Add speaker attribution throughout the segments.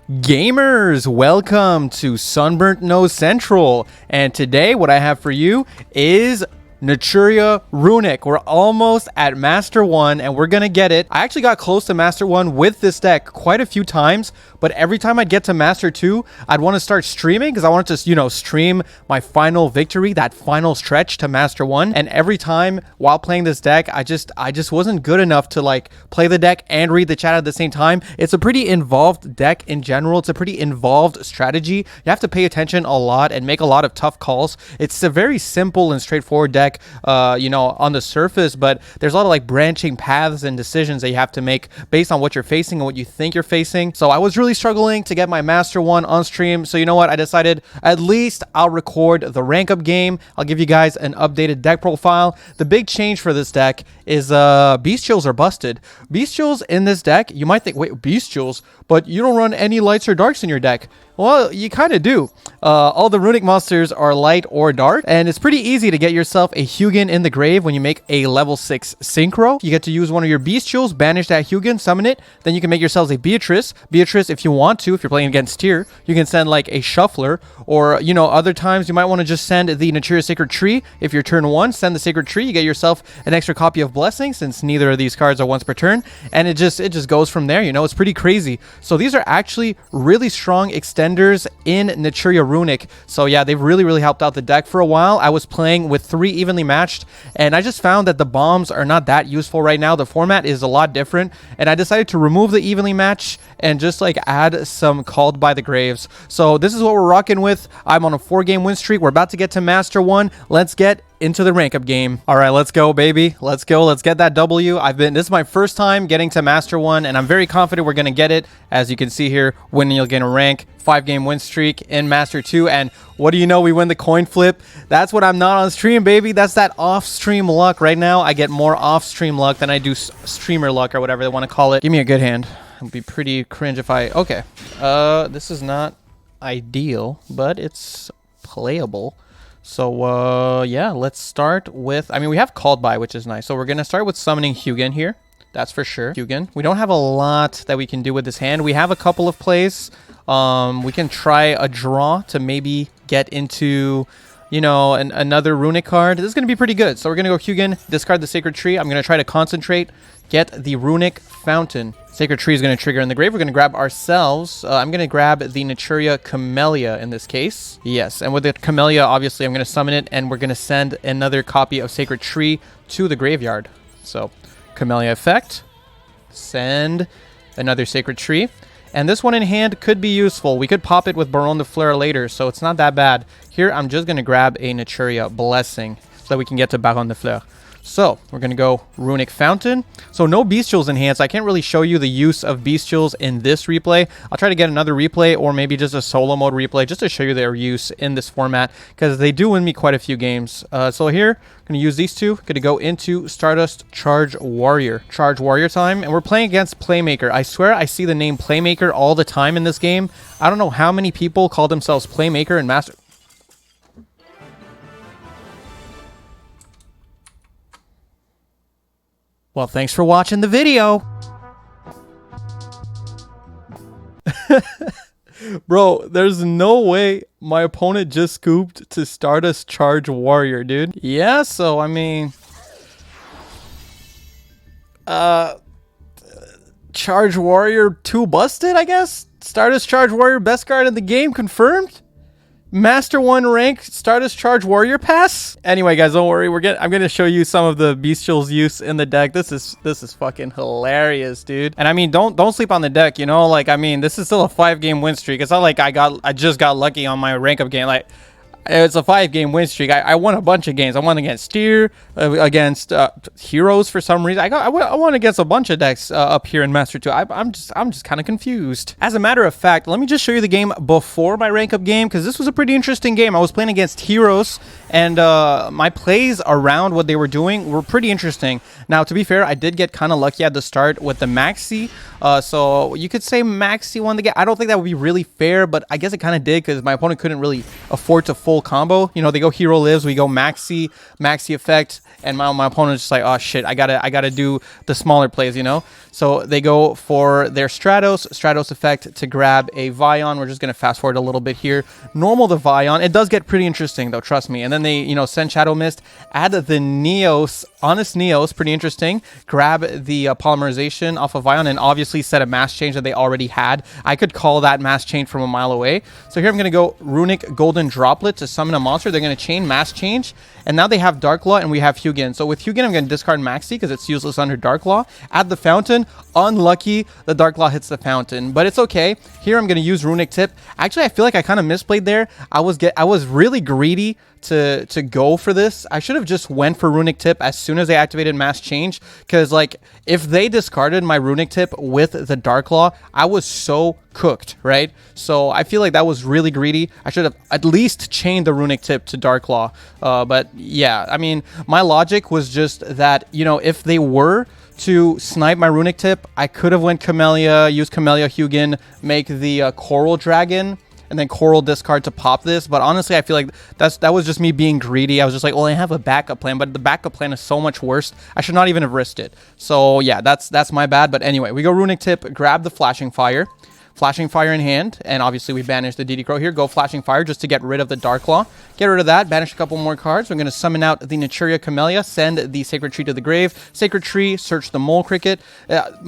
Speaker 1: Gamers, welcome to Sunburnt Nose Central, and today what I have for you is NATURIA Runic. We're almost at Master 1 and we're gonna get it. I actually got close to Master 1 with this deck quite a few times, but every time I'd get to Master 2, I'd want to start streaming because I wanted to, stream my final victory, that final stretch to Master 1. And every time while playing this deck, I just wasn't good enough to like play the deck and read the chat at the same time. It's a pretty involved deck in general. It's a pretty involved strategy. You have to pay attention a lot and make a lot of tough calls. It's a very simple and straightforward deck, on the surface, but there's a lot of like branching paths and decisions that you have to make based on what you're facing and what you think you're facing. So I was really struggling to get my Master 1 on stream. So you know what? I decided at least I'll record the rank up game. I'll give you guys an updated deck profile. The big change for this deck is Bestials are busted. Bestials in this deck, you might think, wait, Bestials? But you don't run any lights or darks in your deck. Well, you kind of do. All the runic monsters are light or dark, and it's pretty easy to get yourself a Hugin in the grave when you make a level 6 Synchro. You get to use one of your Bestials, banish that Hugin, summon it, then you can make yourselves a Beatrice. Beatrice, if you want to, if you're playing against tier, you can send like a Shuffler, or, other times you might want to just send the NATURIA Sacred Tree. If you're turn 1, send the Sacred Tree, you get yourself an extra copy of Blessing, since neither of these cards are once per turn, and it just goes from there, it's pretty crazy. So these are actually really strong extenders in NATURIA Runic. So yeah, they've really helped out the deck. For a while I was playing with 3 evenly matched, and I just found that the bombs are not that useful right now. The format is a lot different, and I decided to remove the evenly match and just like add some Called by the Graves. So this is what we're rocking with. I'm on a 4-game win streak. We're about to get to Master 1. Let's get into the rank up game. All right, let's go, baby. Let's go. Let's get that W. This is my first time getting to Master 1, and I'm very confident we're gonna get it. As you can see here, winning, you'll get a rank. 5-game win streak in Master 2, and what do you know? We win the coin flip. That's what I'm not on stream, baby. That's that off-stream luck. Right now, I get more off-stream luck than I do streamer luck, or whatever they want to call it. Give me a good hand. It'd be pretty cringe if I... Okay. This is not ideal, but it's playable. So, yeah, let's start with... we have Called By, which is nice. So we're going to start with summoning Hugin here. That's for sure. Hugin. We don't have a lot that we can do with this hand. We have a couple of plays. We can try a draw to maybe get into... another runic card. This is going to be pretty good. So we're going to go Hugin, discard the Sacred Tree. I'm going to try to concentrate, get the Runic Fountain. Sacred Tree is going to trigger in the grave. We're going to grab ourselves. I'm going to grab the NATURIA Camellia in this case. Yes, and with the Camellia, obviously, I'm going to summon it, and we're going to send another copy of Sacred Tree to the graveyard. So, Camellia effect. Send another Sacred Tree. And this one in hand could be useful. We could pop it with Baronne de Fleur later, so it's not that bad. Here, I'm just going to grab a NATURIA Blessing so that we can get to Baronne de Fleur. So, we're going to go Runic Fountain. So, no Bestials in hand, so I can't really show you the use of Bestials in this replay. I'll try to get another replay, or maybe just a solo mode replay, just to show you their use in this format, because they do win me quite a few games. So here, I'm going to use these two. Going to go into Stardust Charge Warrior. Charge Warrior time, and we're playing against Playmaker. I swear I see the name Playmaker all the time in this game. I don't know how many people call themselves Playmaker in Master... Well, thanks for watching the video. Bro, there's no way my opponent just scooped to Stardust Charge Warrior, dude. Yeah, so, Charge Warrior 2 busted, I guess? Stardust Charge Warrior, best card in the game, confirmed? Master 1 rank Stardust Charge Warrior pass. Anyway, guys, don't worry. I'm gonna show you some of the Bestials use in the deck. This is fucking hilarious, dude. And don't sleep on the deck. This is still a 5-game win streak. It's not like I just got lucky on my rank up game. Like, it's a 5-game win streak. I won a bunch of games. I won against Steer, against Heroes for some reason. I won against a bunch of decks up here in Master 2. I'm just kind of confused. As a matter of fact, let me just show you the game before my rank up game, because this was a pretty interesting game. I was playing against Heroes, and my plays around what they were doing were pretty interesting. Now, to be fair, I did get kind of lucky at the start with the Maxi. So you could say Maxi won the game. I don't think that would be really fair, but I guess it kind of did, because my opponent couldn't really afford to full combo. You know, they go hero lives, we go maxi effect, and my opponent's just like, oh shit, I gotta do the smaller plays, you know. So they go for their Stratos effect to grab a Vion. We're just gonna fast forward a little bit here. Normal the Vion. It does get pretty interesting though, trust me. And then they, you know, send Shadow Mist, add the Neos, Honest Neos, pretty interesting. Grab the polymerization off of Vion, and obviously set a mass change that they already had. I could call that mass change from a mile away. So here I'm gonna go Runic Golden Droplet to summon a monster. They're gonna chain mass change, and now they have Dark Law and we have Hugin. So with Hugin, I'm gonna discard Maxi because it's useless under Dark Law. Add the Fountain. Unlucky, the Dark Law hits the Fountain, but it's okay. Here I'm gonna use Runic Tip. Actually, I feel like I kind of misplayed there. I was really greedy to go for this. I should have just went for Runic Tip as soon as they activated Mass Change, because like if they discarded my Runic Tip with the Dark Law, I was so cooked, right? So I feel like that was really greedy. I should have at least chained the Runic Tip to Dark Law. But yeah, I mean, my logic was just that, you know, if they were to snipe my Runic Tip, I could have went Camellia, used Camellia Hugin, make the Coral Dragon, and then Coral discard to pop this. But honestly, I feel like that was just me being greedy. I was just like, well, I have a backup plan, but the backup plan is so much worse. I should not even have risked it. So yeah, that's my bad. But anyway, we go Runic Tip, grab the Flashing Fire. Flashing Fire in hand, and obviously we banish the DD Crow here. Go Flashing Fire just to get rid of the Dark Law. Get rid of that, banish a couple more cards. We're going to summon out the Naturia Camellia, send the Sacred Tree to the grave. Sacred Tree, search the Mole Cricket.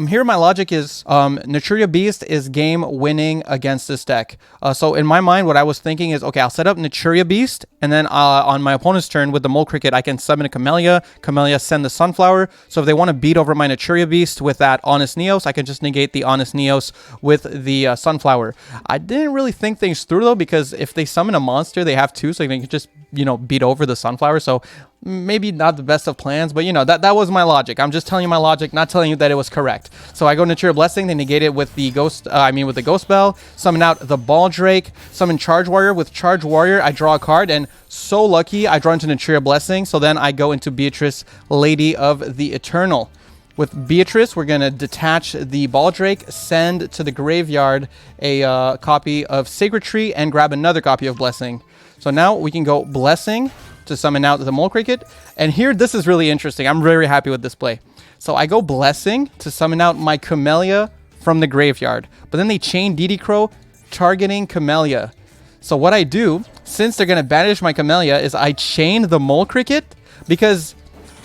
Speaker 1: Here my logic is Naturia Beast is game winning against this deck. So in my mind, what I was thinking is, okay, I'll set up Naturia Beast, and then on my opponent's turn with the Mole Cricket, I can summon a Camellia. Camellia send the Sunflower. So if they want to beat over my Naturia Beast with that Honest Neos, I can just negate the Honest Neos with the Sunflower. I didn't really think things through though, because if they summon a monster, they have two, so they can just, you know, beat over the Sunflower. So maybe not the best of plans, but you know, that was my logic. I'm just telling you my logic, not telling you that it was correct. So I go Naturia Blessing, they negate it with the Ghost, with the Ghost Bell, summon out the Ball Drake, summon Charge Warrior. With Charge Warrior, I draw a card, and so lucky I draw into Naturia Blessing, so then I go into Beatrice, Lady of the Eternal. With Beatrice, we're going to detach the Ball Drake, send to the graveyard a copy of Sacred Tree, and grab another copy of Blessing. So now we can go Blessing to summon out the Mole Cricket. And here, this is really interesting. I'm very happy with this play. So I go Blessing to summon out my Camellia from the graveyard. But then they chain DD Crow, targeting Camellia. So what I do, since they're going to banish my Camellia, is I chain the Mole Cricket, because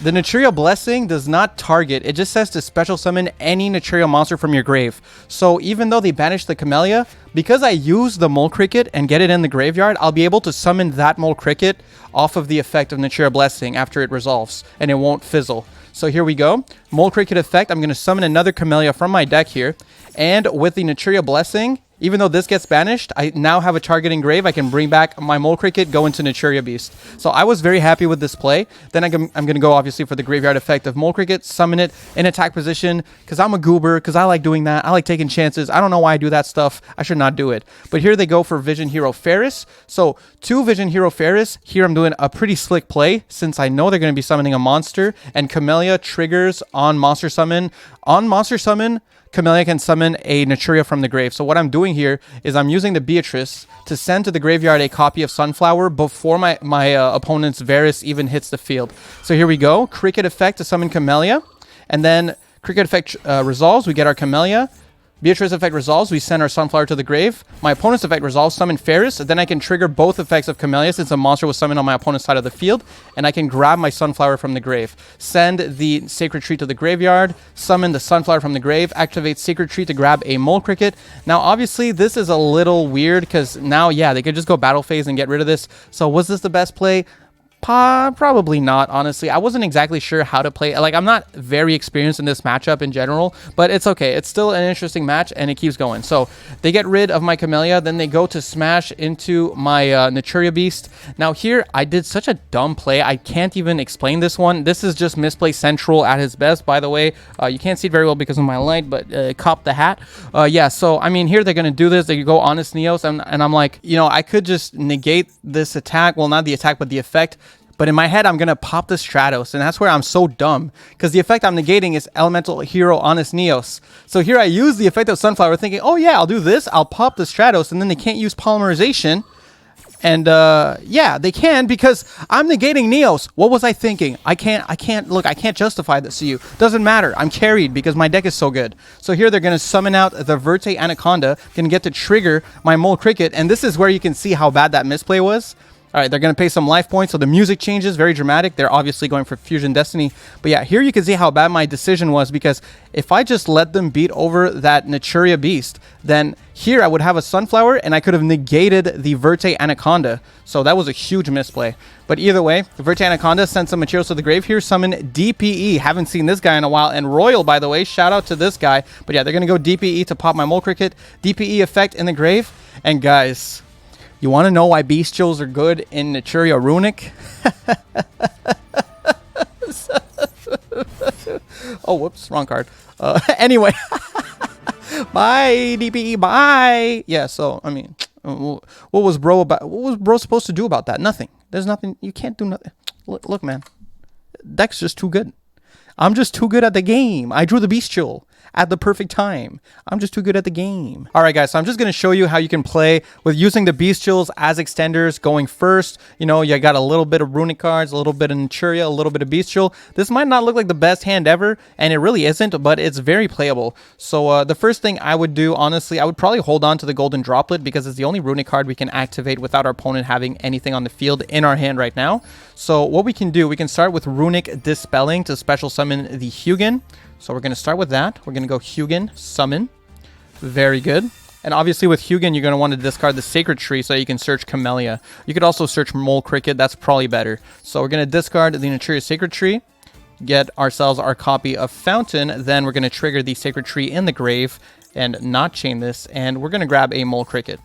Speaker 1: the Naturia Blessing does not target. It just says to special summon any Naturia monster from your grave. So even though they banish the Camellia, because I use the Mole Cricket and get it in the graveyard, I'll be able to summon that Mole Cricket off of the effect of Naturia Blessing after it resolves, and it won't fizzle. So here we go. Mole Cricket effect. I'm going to summon another Camellia from my deck here. And with the Naturia Blessing, even though this gets banished, I now have a targeting grave. I can bring back my Mole Cricket, go into Naturia Beast. So I was very happy with this play. Then I'm going to go, obviously, for the graveyard effect of Mole Cricket, summon it in attack position, because I'm a goober, because I like doing that. I like taking chances. I don't know why I do that stuff. I should not do it. But here they go for Vision Hero Ferris. So 2 Vision Hero Ferris. Here I'm doing a pretty slick play, since I know they're going to be summoning a monster, and Camellia triggers on Monster Summon. On Monster Summon, Camellia can summon a Naturia from the grave. So what I'm doing here is I'm using the Beatrice to send to the graveyard a copy of Sunflower before my opponent's Varus even hits the field. So here we go. Cricket effect to summon Camellia. And then Cricket effect resolves. We get our Camellia. Beatrice effect resolves. We send our Sunflower to the grave. My opponent's effect resolves. Summon Ferris. Then I can trigger both effects of Camellia, since a monster was summoned on my opponent's side of the field. And I can grab my Sunflower from the grave. Send the Sacred Tree to the graveyard. Summon the Sunflower from the grave. Activate Sacred Tree to grab a Mole Cricket. Now, obviously, this is a little weird, because now, yeah, they could just go Battle Phase and get rid of this. So was this the best play? Probably not, honestly. I wasn't exactly sure how to play. Like, I'm not very experienced in this matchup in general, but it's okay. It's still an interesting match, and it keeps going. So they get rid of my Camellia, then they go to smash into my Naturia Beast. Now here, I did such a dumb play. I can't even explain this one. This is just Misplay Central at his best, by the way. You can't see it very well because of my light, but cop the hat. Yeah, so, I mean, here they're going to do this. They go Honest Neos, and I'm like, you know, I could just negate this attack. Well, not the attack, but the effect. But in my head, I'm going to pop the Stratos, and that's where I'm so dumb, because the effect I'm negating is Elemental Hero Honest Neos. So here I use the effect of Sunflower, thinking, oh yeah, I'll do this, I'll pop the Stratos, and then they can't use Polymerization. And yeah, they can, because I'm negating Neos. What was I thinking? I can't justify this to you. Doesn't matter. I'm carried because my deck is so good. So here they're going to summon out the Verte Anaconda, going to get to trigger my Mole Cricket, and this is where you can see how bad that misplay was. All right, they're going to pay some life points, so the music changes, very dramatic. They're obviously going for Fusion Destiny. But yeah, here you can see how bad my decision was, because if I just let them beat over that Naturia Beast, then here I would have a Sunflower, and I could have negated the Verte Anaconda. So that was a huge misplay. But either way, the Verte Anaconda sent some materials to the grave here, summon DPE. Haven't seen this guy in a while. And Royal, by the way, shout out to this guy. But yeah, they're going to go DPE to pop my Mole Cricket. DPE effect in the grave. And guys, you want to know why Bestials are good in Naturia Runic? Oh, whoops, wrong card. Anyway, bye DPE, bye. Yeah, so I mean, what was bro supposed to do about that? Nothing. There's nothing. You can't do nothing. Look, man, deck's just too good. I'm just too good at the game. I drew the Bestial at the perfect time. I'm just too good at the game. All right, guys, so I'm just going to show you how you can play with using the Bestials as extenders going first. You know, you got a little bit of Runic cards, a little bit of Naturia, a little bit of Bestial. This might not look like the best hand ever, and it really isn't, but it's very playable. So the first thing I would do, honestly, I would probably hold on to the Golden Droplet, because it's the only Runic card we can activate without our opponent having anything on the field in our hand right now. So what we can do, we can start with Runic Dispelling to special summon the Hugin. So we're going to start with that. We're going to go Hugin, summon. Very good. And obviously with Hugin, you're going to want to discard the Sacred Tree so you can search Camellia. You could also search Mole Cricket. That's probably better. So we're going to discard the Naturia Sacred Tree, get ourselves our copy of Fountain. Then we're going to trigger the Sacred Tree in the grave and not chain this. And we're going to grab a Mole Cricket.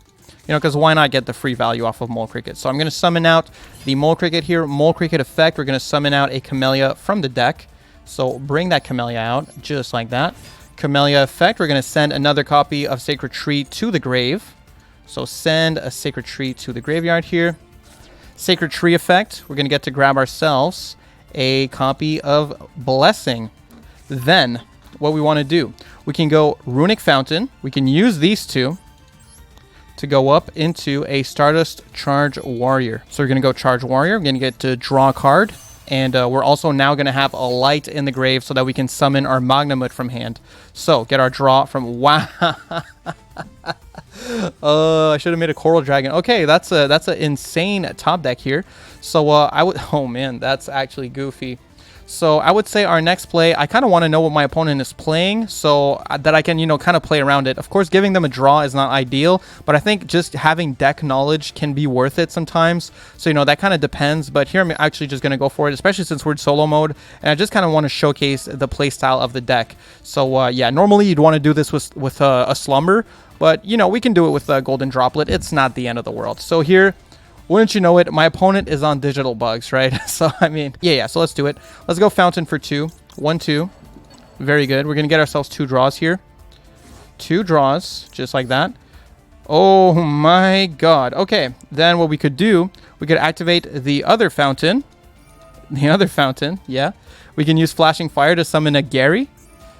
Speaker 1: You know, because why not get the free value off of Mole Cricket? So I'm going to summon out the Mole Cricket here. Mole Cricket effect. We're going to summon out a Camellia from the deck. So bring that Camellia out, just like that. Camellia effect, we're going to send another copy of Sacred Tree to the grave. So send a Sacred Tree to the graveyard here. Sacred Tree effect, we're going to get to grab ourselves a copy of Blessing. Then, what we want to do, we can go Runic Fountain. We can use these two to go up into a Stardust Charge Warrior. So we're going to go Charge Warrior. We're going to get to draw a card. And we're also now going to have a light in the grave so that we can summon our Magnamut from hand. So, get our draw from... Wow. I should have made a Coral Dragon. Okay, that's an insane top deck here. So, I would... Oh, man, that's actually goofy. So I would say our next play, I kind of want to know what my opponent is playing so that I can, you know, kind of play around it. Of course, giving them a draw is not ideal, but I think just having deck knowledge can be worth it sometimes. So, you know, that kind of depends. But here I'm actually just going to go for it, especially since we're in solo mode. And I just kind of want to showcase the play style of the deck. So, yeah, normally you'd want to do this with a Slumber. But, you know, we can do it with a Golden Droplet. It's not the end of the world. So here... Wouldn't you know it, my opponent is on Digital Bugs, right? So, I mean, yeah, so let's do it. Let's go Fountain for 2. 1, 2. Very good. We're going to get ourselves 2 draws here. 2 draws, just like that. Oh, my God. Okay, then what we could do, we could activate the other Fountain. The other Fountain, yeah. We can use Flashing Fire to summon a Gary.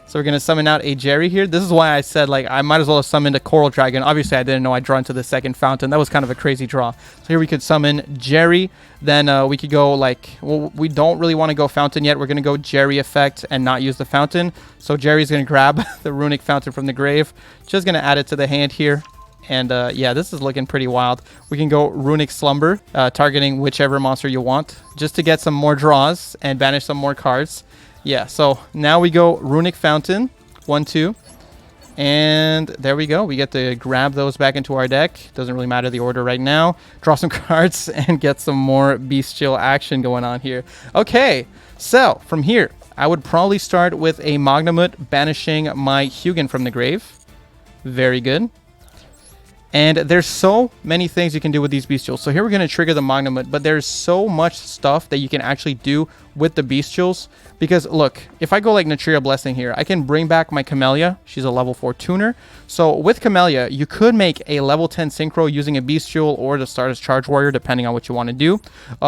Speaker 1: So we're going to summon out a Jerry here. This is why I said, like, I might as well have summoned a Coral Dragon. Obviously, I didn't know I'd draw into the second Fountain. That was kind of a crazy draw. So here we could summon Jerry. Then we could go, like, well, we don't really want to go Fountain yet. We're going to go Jerry effect and not use the Fountain. So Jerry's going to grab the Runic Fountain from the grave. Just going to add it to the hand here. And, yeah, this is looking pretty wild. We can go Runic Slumber, targeting whichever monster you want, just to get some more draws and banish some more cards. Yeah, so now we go Runic Fountain, 1, 2, and there we go. We get to grab those back into our deck. Doesn't really matter the order right now. Draw some cards and get some more Bestial action going on here. Okay, so from here, I would probably start with a Magnamut banishing my Hugin from the grave. Very good. And there's so many things you can do with these Bestials. So here we're going to trigger the Magnamut, but there's so much stuff that you can actually do with the Bestials. Because, look, if I go like Naturia Blessing here, I can bring back my Camellia. She's a level 4 tuner. So with Camellia, you could make a level 10 Synchro using a Bestial or the Stardust Charge Warrior, depending on what you want to do.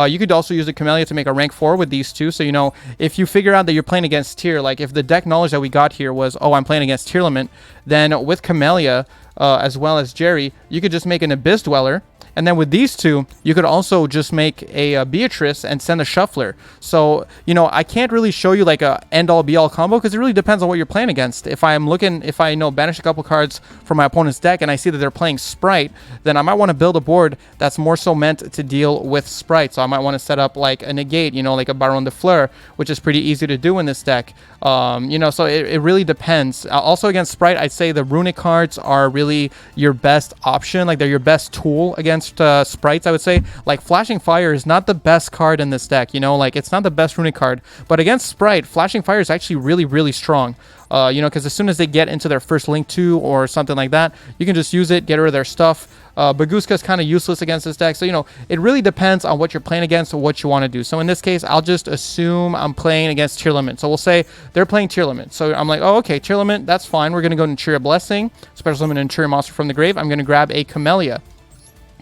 Speaker 1: You could also use the Camellia to make a rank 4 with these two. So, you know, if you figure out that you're playing against tier, like if the deck knowledge that we got here was, oh, I'm playing against Tearlament, then with Camellia... as well as Jerry, you could just make an Abyss Dweller And then with these two, you could also just make a Beatrice and send a Shuffler. So, you know, I can't really show you like a end-all be-all combo because it really depends on what you're playing against. If I banish a couple cards from my opponent's deck and I see that they're playing Sprite, then I might want to build a board that's more so meant to deal with Sprite. So I might want to set up like a negate, you know, like a Baron de Fleur, which is pretty easy to do in this deck. You know, so it really depends. Also against Sprite, I'd say the Runic cards are really your best option. Like they're your best tool against Sprites, I would say. Like Flashing Fire is not the best card in this deck, you know, like it's not the best Runic card, but against Sprite, Flashing Fire is actually really, really strong. You know, because as soon as they get into their first Link 2 or something like that, you can just use it, get rid of their stuff. Baguska is kind of useless against this deck. So, you know, it really depends on what you're playing against or what you want to do. So in this case, I'll just assume I'm playing against Tearlament. So we'll say they're playing Tearlament. So I'm like, oh, okay, Tearlament, that's fine. We're going to go Naturia Blessing, Special Summon an Naturia Monster from the grave. I'm going to grab a Camellia.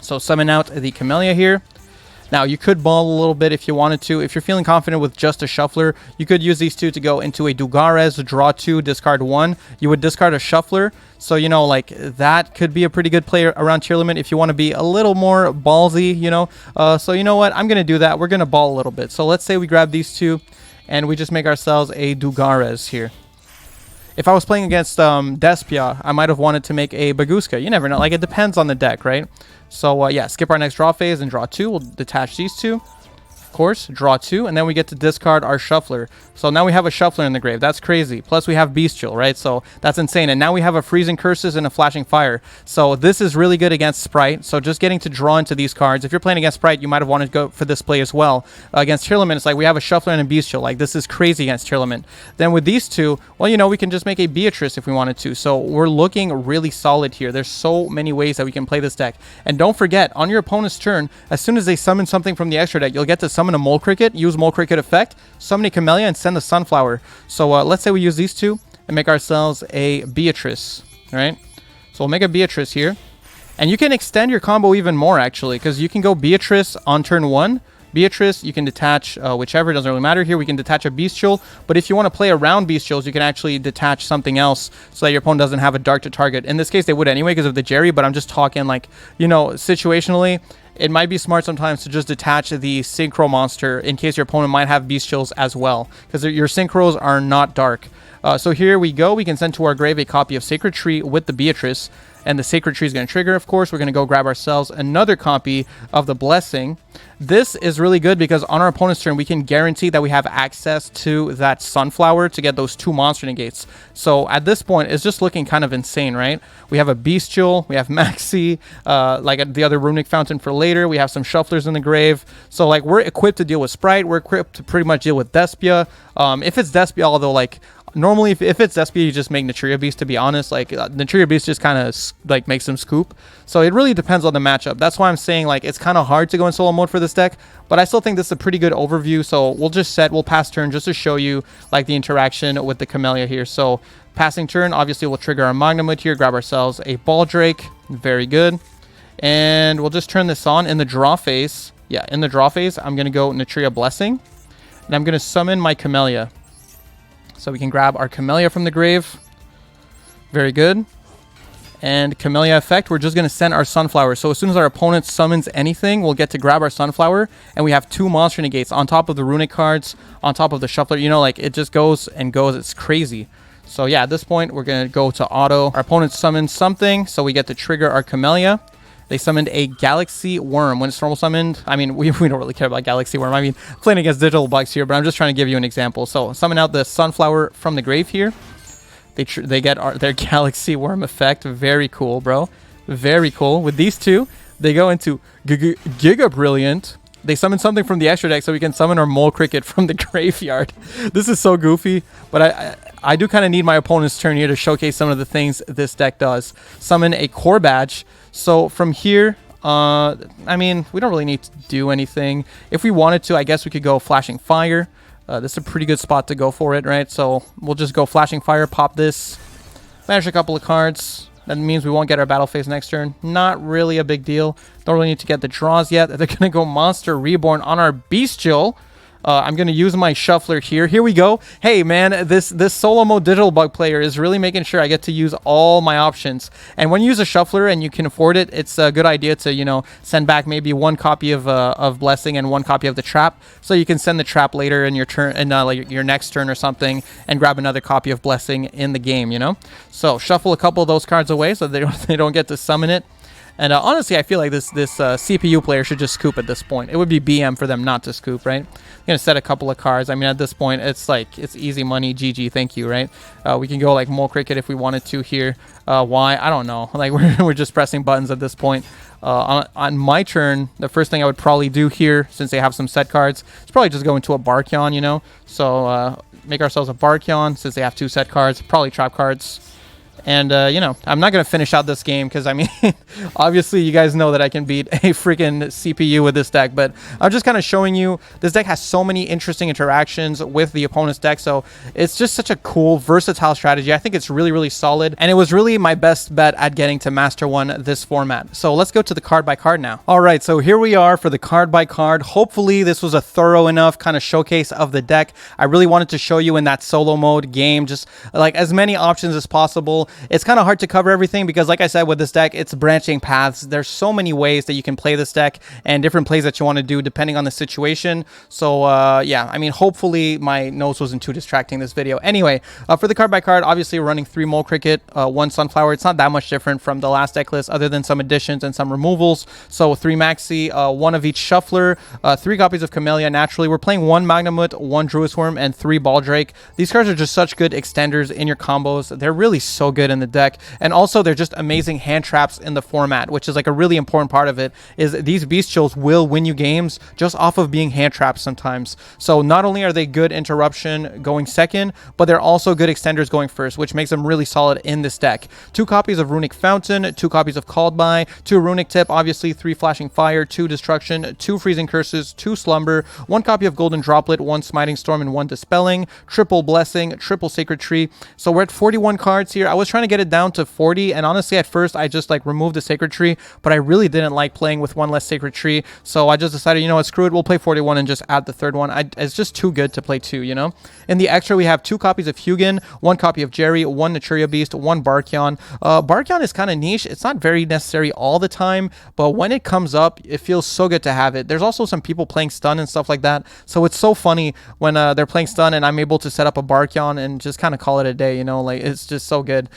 Speaker 1: So summon out the Camellia here. Now, you could ball a little bit if you wanted to. If you're feeling confident with just a Shuffler, you could use these two to go into a Dugares, draw 2, discard 1. You would discard a Shuffler. So, you know, like, that could be a pretty good play around Tearlament if you want to be a little more ballsy, you know. So, you know what? I'm going to do that. We're going to ball a little bit. So, let's say we grab these two, and we just make ourselves a Dugares here. If I was playing against Despia, I might have wanted to make a Baguska. You never know. Like, it depends on the deck, right? So, yeah, skip our next draw phase and draw 2. We'll detach these two. Of course, draw 2, and then we get to discard our Shuffler. So now we have a Shuffler in the grave. That's crazy. Plus we have BYSTIAL, right? So that's insane. And now we have a Freezing Curses and a Flashing Fire. So this is really good against Sprite. So just getting to draw into these cards. If you're playing against Sprite, you might have wanted to go for this play as well. Against Tearlament, it's like we have a Shuffler and a BYSTIAL. Like, this is crazy against Tearlament. Then with these two, well, you know, we can just make a Beatrice if we wanted to. So we're looking really solid here. There's so many ways that we can play this deck. And don't forget, on your opponent's turn, as soon as they summon something from the extra deck, you'll get to summon a Mole Cricket, use Mole Cricket effect, summon a Camellia, and send the Sunflower. So let's say we use these two and make ourselves a Beatrice, right? So we'll make a Beatrice here. And you can extend your combo even more, actually, because you can go Beatrice on turn 1. Beatrice, you can detach whichever, doesn't really matter here. We can detach a BYSTIAL, but if you want to play around BYSTIALs, you can actually detach something else so that your opponent doesn't have a Dark to target. In this case, they would anyway because of the Jerry, but I'm just talking like, you know, situationally, it might be smart sometimes to just detach the Synchro monster in case your opponent might have BYSTIALs as well, because your Synchros are not dark. So here we go. We can send to our grave a copy of Sacred Tree with the Beatrice, and the Sacred Tree is going to trigger, of course. We're going to go grab ourselves another copy of the Blessing. This is really good because on our opponent's turn, we can guarantee that we have access to that Sunflower to get those 2 monster negates. So at this point, it's just looking kind of insane, right? We have a BYSTIAL, we have Maxi, like the other Runic Fountain for later. We have some Shufflers in the grave. So like we're equipped to deal with Sprite. We're equipped to pretty much deal with Despia. If it's Despia, although like normally if it's Despia, you just make Naturia Beast, to be honest. Like Naturia Beast just kind of like makes them scoop. So it really depends on the matchup. That's why I'm saying like it's kind of hard to go in solo mode for this deck, but I still think this is a pretty good overview. So we'll pass turn just to show you like the interaction with the Camellia here. So passing turn, obviously we'll trigger our Magnamut here, grab ourselves a Baldrake. Very good. And we'll just turn this on in the draw phase. Yeah, in the draw phase, I'm going to go Naturia Blessing, and I'm going to summon my Camellia. So we can grab our Camellia from the grave. Very good. And Camellia effect, we're just going to send our Sunflower. So as soon as our opponent summons anything, we'll get to grab our Sunflower. And we have 2 monster negates on top of the Runic cards, on top of the Shuffler. You know, like it just goes and goes. It's crazy. So yeah, at this point, we're going to go to auto. Our opponent summons something, so we get to trigger our Camellia. They summoned a Galaxy Worm. When it's normal summoned, I mean, we don't really care about Galaxy Worm. I mean, playing against digital bugs here, but I'm just trying to give you an example. So summon out the Sunflower from the grave here. They get their Galaxy Worm effect. Very cool, bro. Very cool. With these two, they go into Giga Brilliant. They summon something from the extra deck so we can summon our Mole Cricket from the graveyard. This is so goofy, but I do kind of need my opponent's turn here to showcase some of the things this deck does. Summon a Core Badge. So from here, I mean, we don't really need to do anything. If we wanted to, I guess we could go Flashing Fire. This is a pretty good spot to go for it, right? So we'll just go Flashing Fire, pop this, banish a couple of cards. That means we won't get our battle phase next turn. Not really a big deal. Don't really need to get the draws yet. They're going to go Monster Reborn on our BYSTIAL. I'm going to use my shuffler here. Here we go. Hey, man, this solo mode digital bug player is really making sure I get to use all my options. And when you use a shuffler and you can afford it, it's a good idea to, you know, send back maybe one copy of Blessing and one copy of the Trap. So you can send the Trap later in your turn, in like your next turn or something, and grab another copy of Blessing in the game, you know? So shuffle a couple of those cards away so they don't get to summon it. And honestly, I feel like this CPU player should just scoop at this point. It would be BM for them not to scoop, right? I'm going to set a couple of cards. I mean, at this point, it's like, it's easy money. GG, thank you, right? We can go like Mole Cricket if we wanted to here. Why? I don't know. Like, we're just pressing buttons at this point. On my turn, the first thing I would probably do here, since they have some set cards, is probably just go into a Barkyon, you know? So make ourselves a Barkyon, since they have 2 set cards. Probably trap cards. And, you know, I'm not going to finish out this game because, I mean, obviously you guys know that I can beat a freaking CPU with this deck. But I'm just kind of showing you this deck has so many interesting interactions with the opponent's deck. So it's just such a cool, versatile strategy. I think it's really, really solid. And it was really my best bet at getting to Master 1 this format. So let's go to the card by card now. All right, so here we are for the card by card. Hopefully this was a thorough enough kind of showcase of the deck. I really wanted to show you in that solo mode game, just like as many options as possible. It's kind of hard to cover everything because, like I said, with this deck, it's branching paths. There's so many ways that you can play this deck and different plays that you want to do depending on the situation. So, yeah, I mean, hopefully my nose wasn't too distracting this video. Anyway, for the card by card, obviously we're running 3 Mole Cricket, 1 Sunflower. It's not that much different from the last deck list other than some additions and some removals. So 3 Maxi, 1 of each Shuffler, 3 copies of Camellia. Naturally, we're playing 1 Magnamut, 1 Druisworm, and 3 Baldrake. These cards are just such good extenders in your combos. They're really so good in the deck, and also they're just amazing hand traps in the format, which is like a really important part of it. Is these bestials will win you games just off of being hand traps sometimes. So not only are they good interruption going second, but they're also good extenders going first, which makes them really solid in this deck. 2 copies of Runic Fountain, 2 copies of Called By, 2 Runic Tip, obviously 3 Flashing Fire, 2 Destruction, 2 Freezing Curses, 2 Slumber, 1 copy of Golden Droplet, 1 Smiting Storm, and 1 Dispelling, triple Blessing, triple Sacred Tree. So we're at 41 cards here. I was trying to get it down to 40, and honestly at first I just like removed the Sacred Tree, but I really didn't like playing with 1 less Sacred Tree, so I just decided, you know what, screw it, we'll play 41 and just add the third one. It's just too good to play 2, you know. In the extra we have 2 copies of Hugin, 1 copy of Jerry, 1 Naturia Beast, 1 Barkyon. Barkyon is kind of niche. It's not very necessary all the time, but when it comes up it feels so good to have it. There's also some people playing stun and stuff like that, so it's so funny when they're playing stun and I'm able to set up a Barkyon and just kind of call it a day, you know. Like, it's just so good.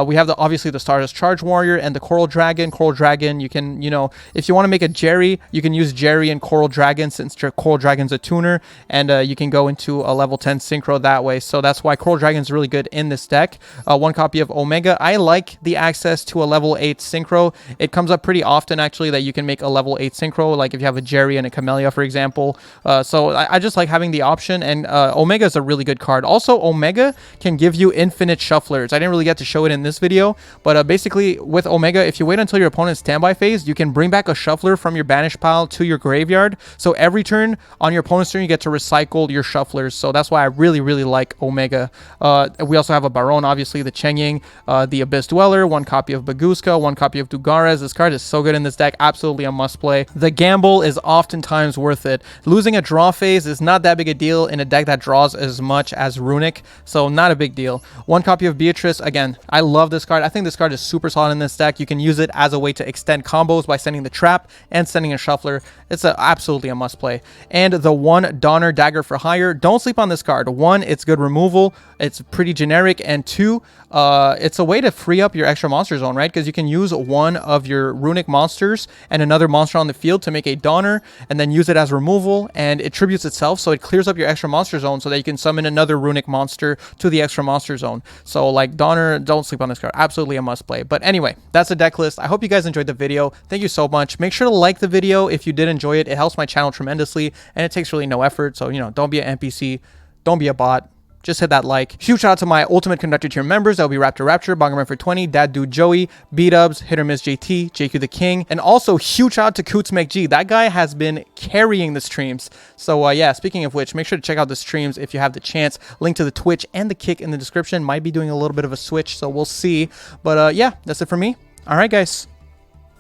Speaker 1: We have obviously the Stardust Charge Warrior and the Coral Dragon. Coral Dragon, you can, you know, if you want to make a Jerry, you can use Jerry and Coral Dragon, since Coral Dragon's a tuner, and you can go into a level 10 synchro that way. So that's why Coral Dragon's really good in this deck. 1 copy of Omega. I like the access to a level 8 synchro. It comes up pretty often actually that you can make a level 8 synchro, like if you have a Jerry and a Camellia, for example. So I just like having the option, and Omega is a really good card. Also, Omega can give you infinite shufflers. I didn't really get to show it in this video, but basically with Omega, if you wait until your opponent's standby phase, you can bring back a shuffler from your banish pile to your graveyard. So every turn on your opponent's turn, you get to recycle your shufflers. So that's why I really, really like Omega. We also have a Baron, obviously, the Chengying, the Abyss Dweller, 1 copy of Baguska, 1 copy of Dugares. This card is so good in this deck. Absolutely a must play. The gamble is oftentimes worth it. Losing a draw phase is not that big a deal in a deck that draws as much as Runic, so not a big deal. 1 copy of Beatrice. Again, I love this card. I think this card is super solid in this deck. You can use it as a way to extend combos by sending the Trap and sending a Shuffler. It's absolutely a must play. And the 1 Donner Dagger for Hire. Don't sleep on this card. 1, it's good removal. It's pretty generic, and 2, it's a way to free up your extra monster zone, right? Because you can use 1 of your Runic monsters and another monster on the field to make a Donner, and then use it as removal, and it tributes itself, so it clears up your extra monster zone so that you can summon another Runic monster to the extra monster zone. So like Donner, don't sleep on this card. Absolutely a must play. But anyway, that's a deck list. I hope you guys enjoyed the video. Thank you so much. Make sure to like the video if you did enjoy it. It helps my channel tremendously, and it takes really no effort. So, you know, don't be an NPC, don't be a bot. Just hit that like. Huge shout out to my Ultimate Conductor tier members. That will be Raptor, Bongerman for 20, Dad Dude Joey, B-Dubs, Hit or Miss JT, JQ the King, and also huge shout out to Coots McG. That guy has been carrying the streams. So yeah, speaking of which, make sure to check out the streams if you have the chance. Link to the Twitch and the Kick in the description. Might be doing a little bit of a switch, so we'll see. But yeah, that's it for me. All right, guys.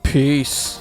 Speaker 1: Peace.